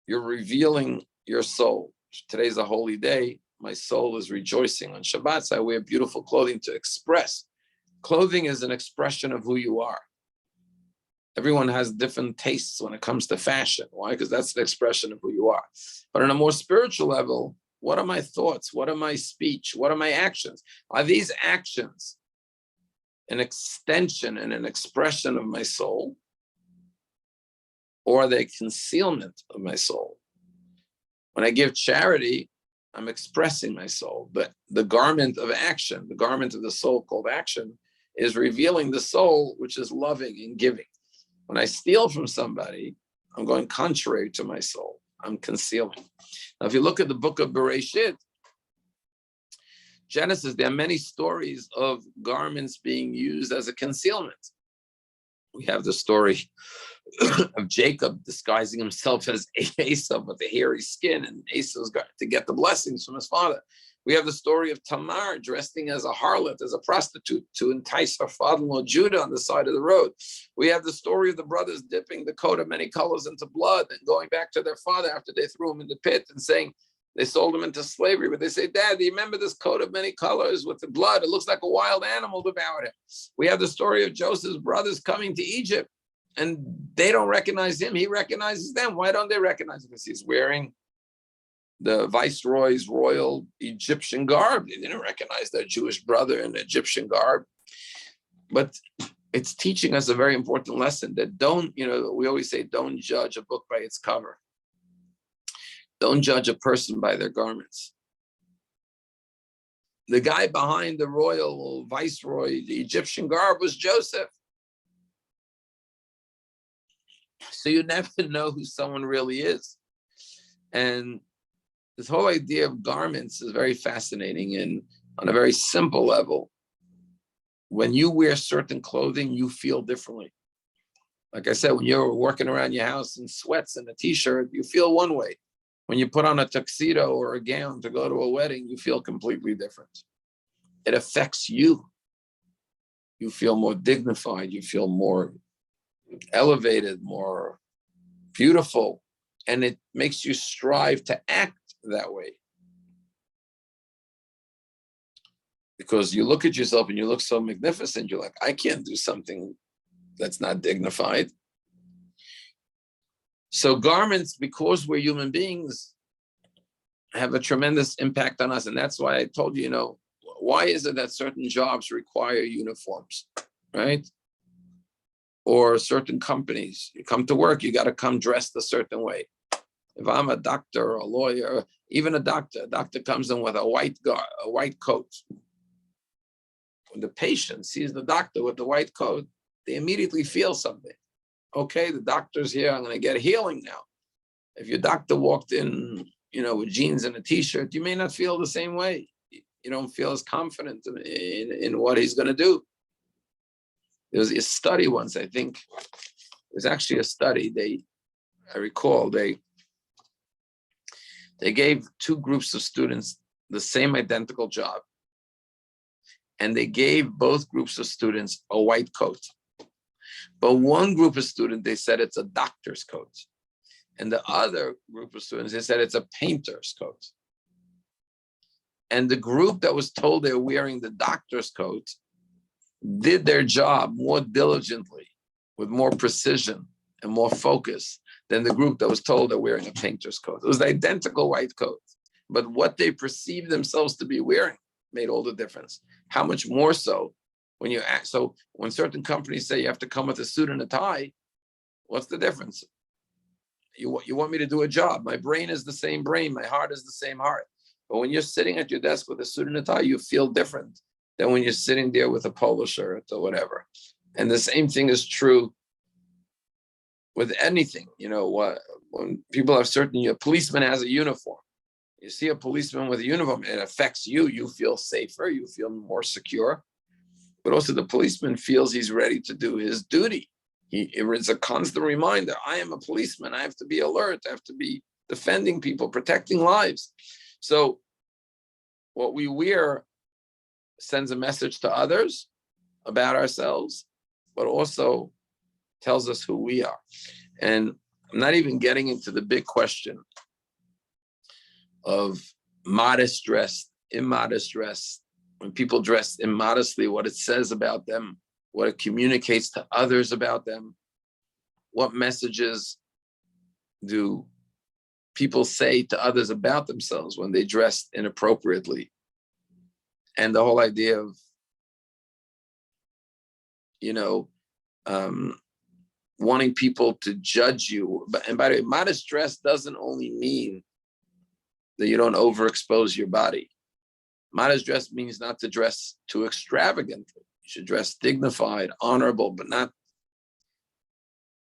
you're revealing your soul. Today's a holy day. My soul is rejoicing. On Shabbat, I wear beautiful clothing to express. Clothing is an expression of who you are. Everyone has different tastes when it comes to fashion. Why? Because that's an expression of who you are. But on a more spiritual level, what are my thoughts? What are my speech? What are my actions? Are these actions an extension and an expression of my soul? Or are they concealment of my soul? When I give charity, I'm expressing my soul. But the garment of action, the garment of the soul called action, is revealing the soul, which is loving and giving. When I steal from somebody, I'm going contrary to my soul. I'm concealing. Now, if you look at the book of Bereshit, Genesis, there are many stories of garments being used as a concealment. We have the story of Jacob disguising himself as Esau with the hairy skin, and Esau's got to get the blessings from his father. We have the story of Tamar dressing as a harlot, as a prostitute, to entice her father-in-law Judah on the side of the road. We have the story of the brothers dipping the coat of many colors into blood and going back to their father after they threw him in the pit and saying they sold him into slavery. But they say, Dad, do you remember this coat of many colors with the blood? It looks like a wild animal devoured him. We have the story of Joseph's brothers coming to Egypt, and they don't recognize him. He recognizes them. Why don't they recognize him? Because he's wearing the viceroy's royal Egyptian garb. They didn't recognize their Jewish brother in Egyptian garb. But it's teaching us a very important lesson that we always say, don't judge a book by its cover. Don't judge a person by their garments. The guy behind the royal viceroy, the Egyptian garb, was Joseph. So you never know who someone really is. And this whole idea of garments is very fascinating, and on a very simple level, when you wear certain clothing, you feel differently. Like I said, when you're working around your house in sweats and a t-shirt, you feel one way. When you put on a tuxedo or a gown to go to a wedding, you feel completely different. It affects you. You feel more dignified, you feel more elevated, more beautiful, and it makes you strive to act that way. Because you look at yourself and you look so magnificent, you're like, I can't do something that's not dignified. So garments, because we're human beings, have a tremendous impact on us. And that's why I told you, why is it that certain jobs require uniforms, right? Or certain companies, you come to work, you got to come dressed a certain way. If I'm a doctor or a lawyer, even a doctor comes in with a white coat. When the patient sees the doctor with the white coat, they immediately feel something. Okay, the doctor's here, I'm going to get healing now. If your doctor walked in, with jeans and a t-shirt, you may not feel the same way. You don't feel as confident in what he's going to do. There was a study once, I think. It was actually a study. I recall they gave two groups of students the same identical job. And they gave both groups of students a white coat. But one group of students, they said it's a doctor's coat. And the other group of students, they said it's a painter's coat. And the group that was told they're wearing the doctor's coat did their job more diligently, with more precision and more focus than the group that was told they're wearing a painter's coat. It was the identical white coat, but what they perceived themselves to be wearing made all the difference. How much more so when you act? So when certain companies say you have to come with a suit and a tie, what's the difference? You want me to do a job. My brain is the same brain. My heart is the same heart. But when you're sitting at your desk with a suit and a tie, you feel different than when you're sitting there with a polo shirt or whatever. And the same thing is true with anything. When people have a policeman has a uniform. You see a policeman with a uniform, it affects you. You feel safer. You feel more secure. But also the policeman feels he's ready to do his duty. It's a constant reminder. I am a policeman. I have to be alert. I have to be defending people, protecting lives. So what we wear sends a message to others about ourselves, but also tells us who we are. And I'm not even getting into the big question of modest dress, immodest dress. When people dress immodestly, what it says about them, what it communicates to others about them, what messages do people say to others about themselves when they dress inappropriately. And the whole idea of, wanting people to judge you. And by the way, modest dress doesn't only mean that you don't overexpose your body. Modest dress means not to dress too extravagantly. You should dress dignified, honorable, but not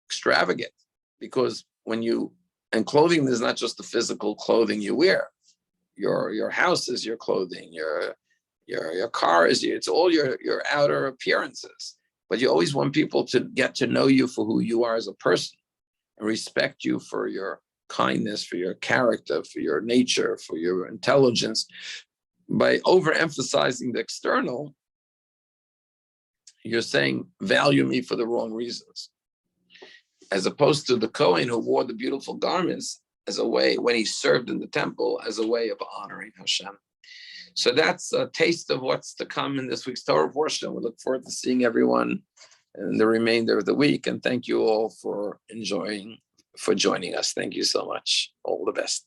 extravagant. Because and clothing is not just the physical clothing you wear. Your house is your clothing, your car is it's all your outer appearances. But you always want people to get to know you for who you are as a person and respect you for your kindness, for your character, for your nature, for your intelligence. By overemphasizing the external, you're saying, value me for the wrong reasons. As opposed to the Kohen who wore the beautiful garments as a way, when he served in the temple, as a way of honoring Hashem. So that's a taste of what's to come in this week's Torah portion. We look forward to seeing everyone in the remainder of the week. And thank you all for joining us. Thank you so much. All the best.